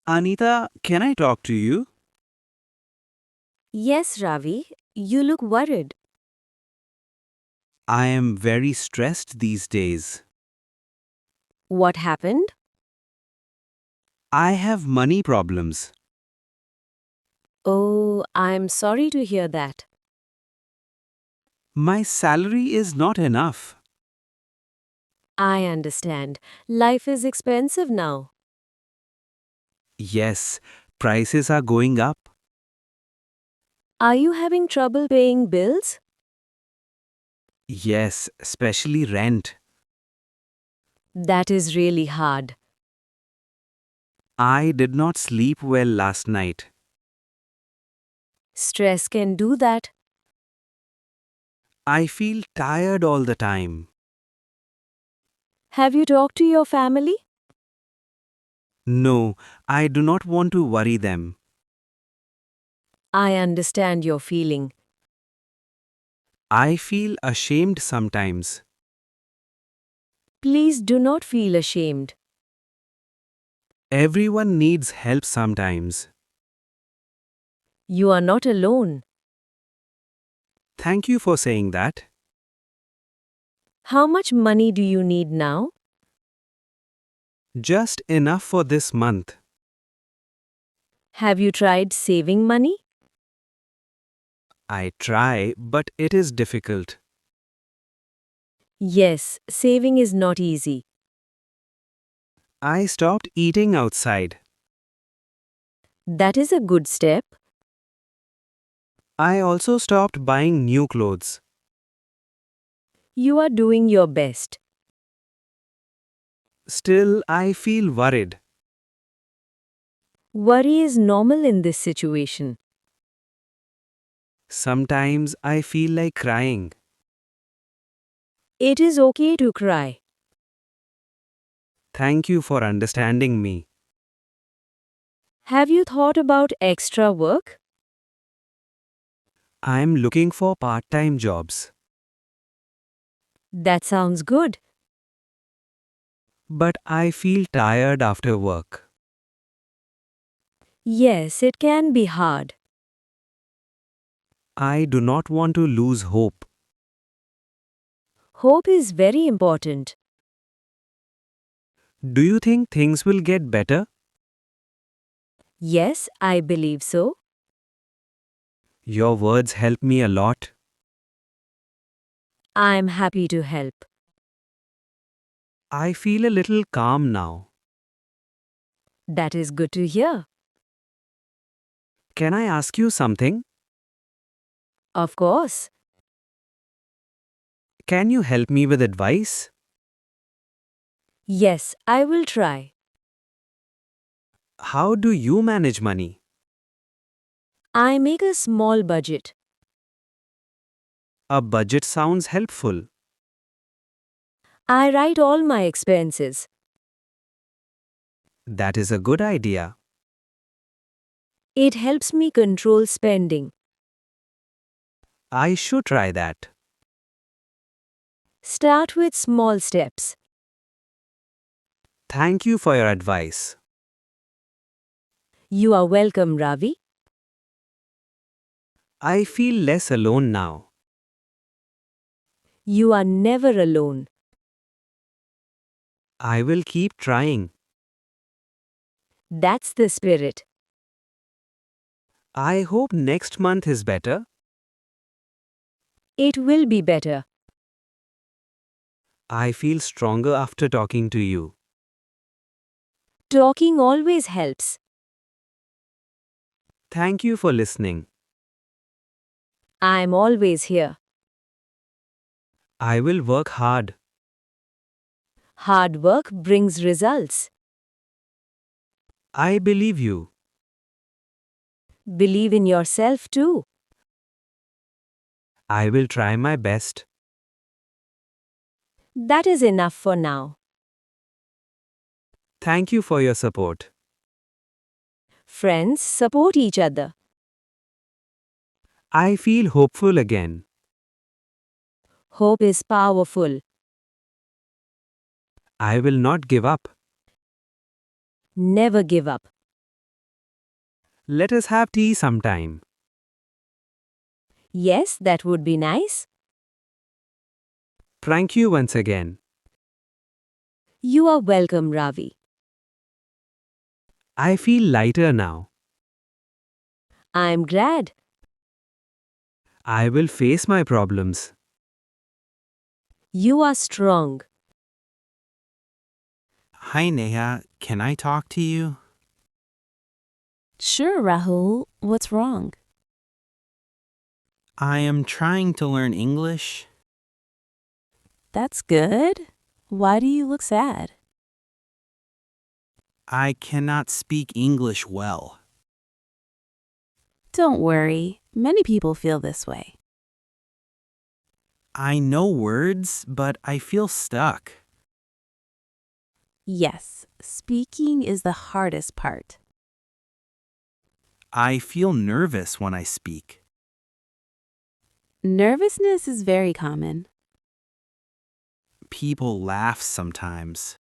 Anita, can I talk to you? Yes, Ravi, you look worried. I am very stressed these days. What happened? I have money problems. Oh, I'm sorry to hear that. My salary is not enough. I understand. Life is expensive now. Yes, prices are going up. Are you having trouble paying bills? Yes, especially rent. That is really hard. I did not sleep well last night. Stress can do that. I feel tired all the time. Have you talked to your family? No, I do not want to worry them. I understand your feeling. I feel ashamed sometimes. Please do not feel ashamed. Everyone needs help sometimes. You are not alone. Thank you for saying that. How much money do you need now? Just enough for this month. Have you tried saving money? I try, but it is difficult. Yes, saving is not easy. I stopped eating outside. That is a good step. I also stopped buying new clothes. You are doing your best. Still, I feel worried. Worry is normal in this situation. Sometimes I feel like crying. It is okay to cry. Thank you for understanding me. Have you thought about extra work? I'm looking for part time jobs. That sounds good. But I feel tired after work. Yes, it can be hard. I do not want to lose hope. Hope is very important. Do you think things will get better? Yes, I believe so. Your words help me a lot. I am happy to help. I feel a little calm now. That is good to hear. Can I ask you something? Of course. Can you help me with advice? Yes, I will try. How do you manage money? I make a small budget. A budget sounds helpful. I write all my expenses. That is a good idea. It helps me control spending. I should try that. Start with small steps. Thank you for your advice. You are welcome, Ravi. I feel less alone now. You are never alone. I will keep trying. That's the spirit. I hope next month is better. It will be better. I feel stronger after talking to you. Talking always helps. Thank you for listening. I'm always here. I will work hard. Hard work brings results. I believe you. Believe in yourself too. I will try my best. That is enough for now. Thank you for your support. Friends support each other. I feel hopeful again. Hope is powerful. I will not give up. Never give up. Let us have tea sometime. Yes, that would be nice. Thank you once again. You are welcome, Ravi. I feel lighter now. I'm glad. I will face my problems. You are strong. Hi Neha, can I talk to you? Sure, Rahul. What's wrong? I am trying to learn English. That's good. Why do you look sad? I cannot speak English well. Don't worry. Many people feel this way. I know words, but I feel stuck. Yes, speaking is the hardest part. I feel nervous when I speak. Nervousness is very common. People laugh sometimes.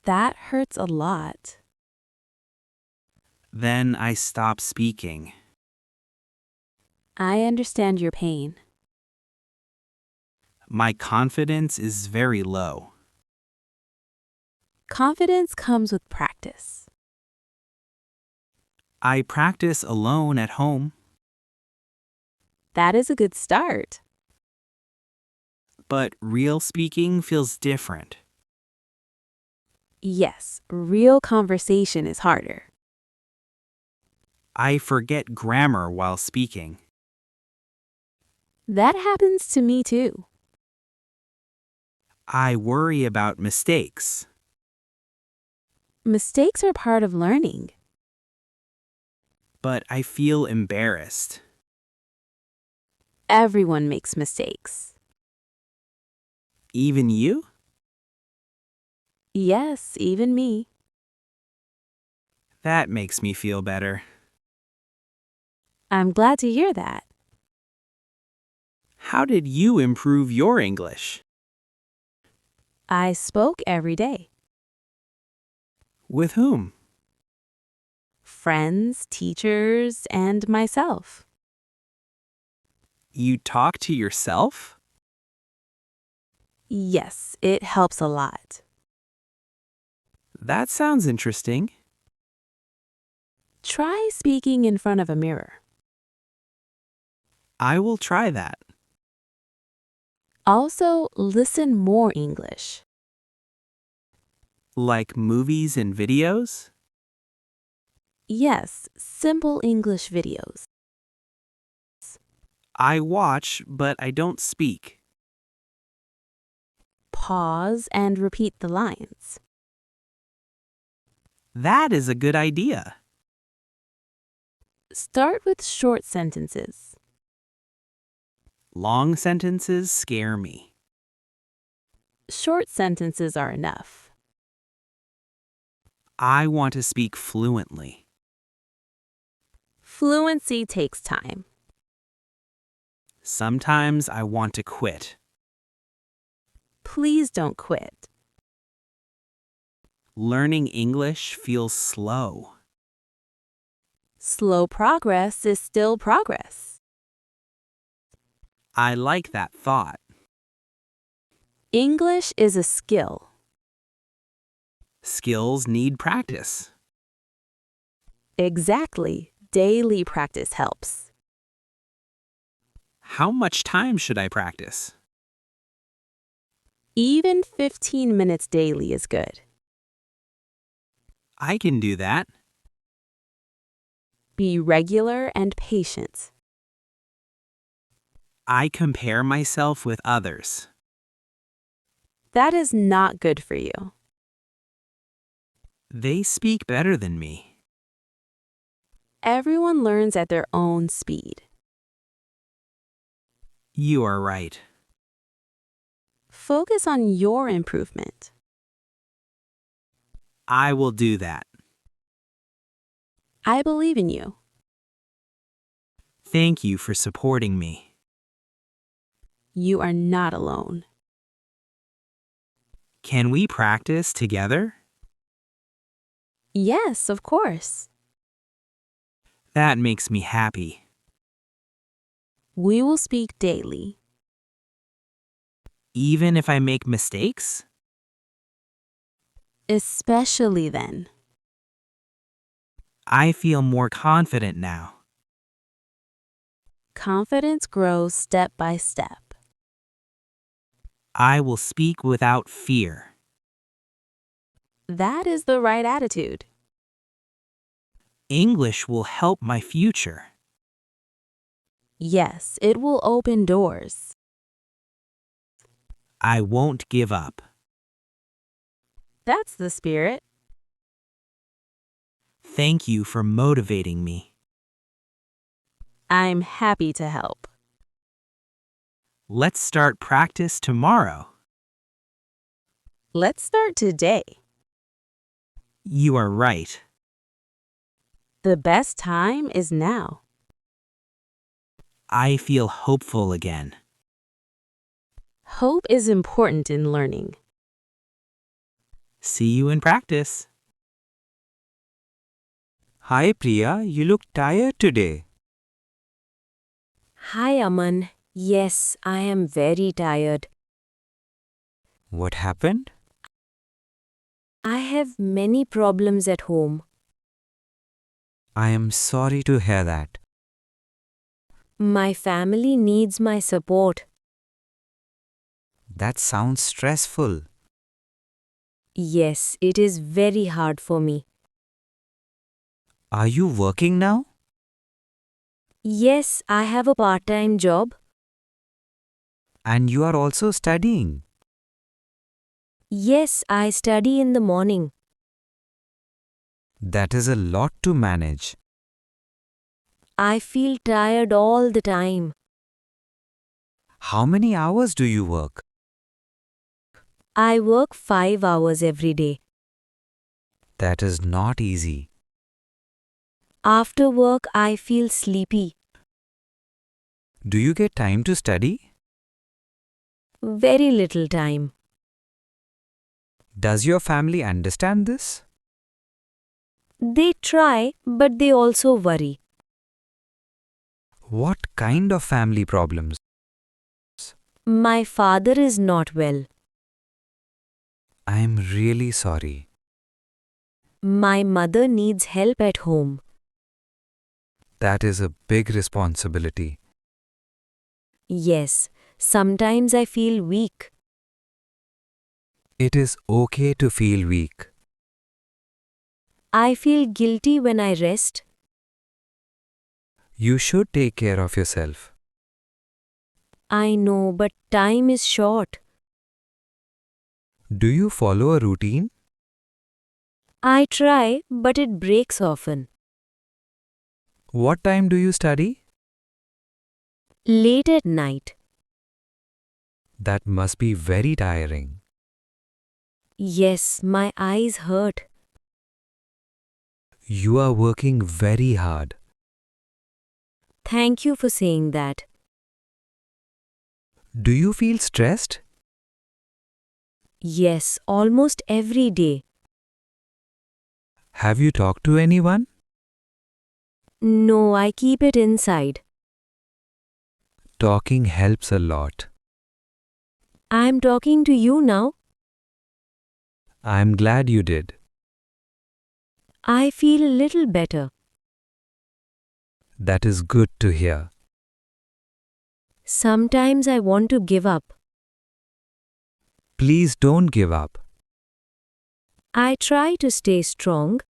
That hurts a lot. Then I stop speaking. I understand your pain. My confidence is very low. Confidence comes with practice. I practice alone at home, That is a good start. but real speaking feels different. Yes, real conversation is harder. I forget grammar while speaking. That happens to me too. I worry about mistakes. Mistakes are part of learning. But I feel embarrassed. Everyone makes mistakes. Even you? Yes, even me. That makes me feel better. I'm glad to hear that. How did you improve your English? I spoke every day. With whom? Friends, teachers, and myself. You talk to yourself? Yes, it helps a lot. That sounds interesting. Try speaking in front of a mirror. I will try that. Also, listen more English. Like movies and videos? Yes, simple English videos. I watch, but I don't speak. Pause and repeat the lines. That is a good idea. Start with short sentences. Long sentences scare me. Short sentences are enough. I want to speak fluently. Fluency takes time. Sometimes I want to quit. Please don't quit. Learning English feels slow. Slow progress is still progress. I like that thought. English is a skill. Skills need practice. Exactly. Daily practice helps. How much time should I practice? Even 15 minutes daily is good. I can do that. Be regular and patient. I compare myself with others. That is not good for you. They speak better than me. Everyone learns at their own speed. You are right. Focus on your improvement. I will do that. I believe in you. Thank you for supporting me. You are not alone. Can we practice together? Yes, of course. That makes me happy. We will speak daily. Even if I make mistakes? Especially then. I feel more confident now. Confidence grows step by step. I will speak without fear. That is the right attitude. English will help my future. Yes, it will open doors. I won't give up. That's the spirit. Thank you for motivating me. I'm happy to help. Let's start practice tomorrow. Let's start today. You are right. The best time is now. I feel hopeful again. Hope is important in learning. See you in practice. Hi Priya, you look tired today. Hi, Aman. Yes, I am very tired. What happened? I have many problems at home. I am sorry to hear that. My family needs my support. That sounds stressful. Yes, it is very hard for me. Are you working now? Yes, I have a part-time job. And you are also studying. Yes, I study in the morning. That is a lot to manage. I feel tired all the time. How many hours do you work? I work 5 hours every day. That is not easy. After work, I feel sleepy. Do you get time to study? Very little time. Does your family understand this? They try, but they also worry. What kind of family problems? My father is not well. I am really sorry. My mother needs help at home. That is a big responsibility. Yes, sometimes I feel weak. It is okay to feel weak. I feel guilty when I rest. You should take care of yourself. I know, but time is short. Do you follow a routine? I try, but it breaks often. What time do you study? Late at night. That must be very tiring. Yes, my eyes hurt. You are working very hard. Thank you for saying that. Do you feel stressed? Yes, almost every day. Have you talked to anyone? No, I keep it inside. Talking helps a lot. I am talking to you now. I am glad you did. I feel a little better. That is good to hear. Sometimes I want to give up. Please don't give up. I try to stay strong.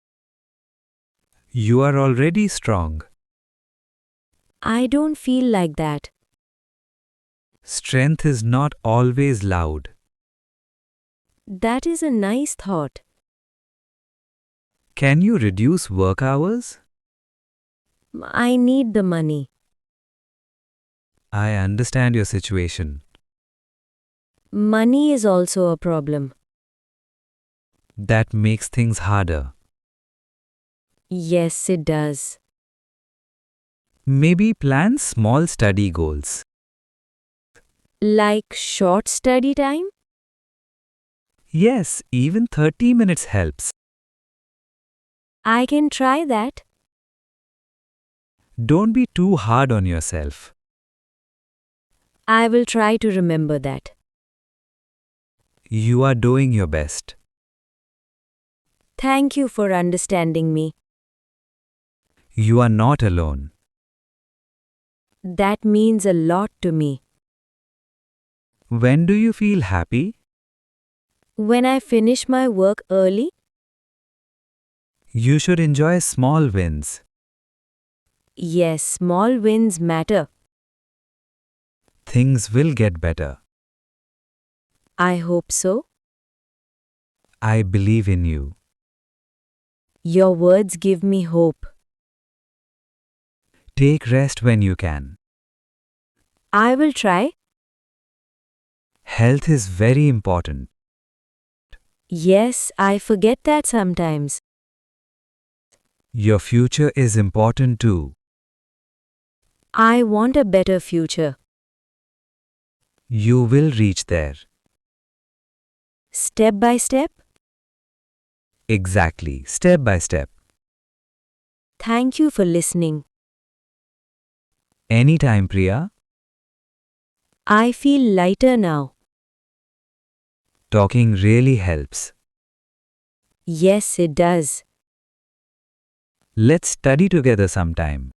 You are already strong. I don't feel like that. Strength is not always loud. That is a nice thought. Can you reduce work hours? I need the money. I understand your situation. Money is also a problem. That makes things harder. Yes, it does. Maybe plan small study goals. Like short study time? Yes, even 30 minutes helps. I can try that. Don't be too hard on yourself. I will try to remember that. You are doing your best. Thank you for understanding me. You are not alone. That means a lot to me. When do you feel happy? When I finish my work early, You should enjoy small wins. yes, small wins matter. Things will get better. I hope so. I believe in you. Your words give me hope. Take rest when you can. I will try. Health is very important. Yes, I forget that sometimes. Your future is important too. I want a better future. You will reach there. Step by step. Exactly, step by step. Thank you for listening. Anytime, Priya. I feel lighter now. Talking really helps. Yes, it does. Let's study together sometime.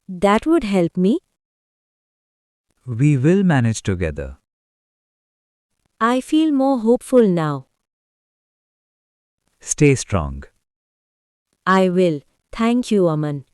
That would help me. We will manage together. I feel more hopeful now. Stay strong. I will. Thank you, Aman.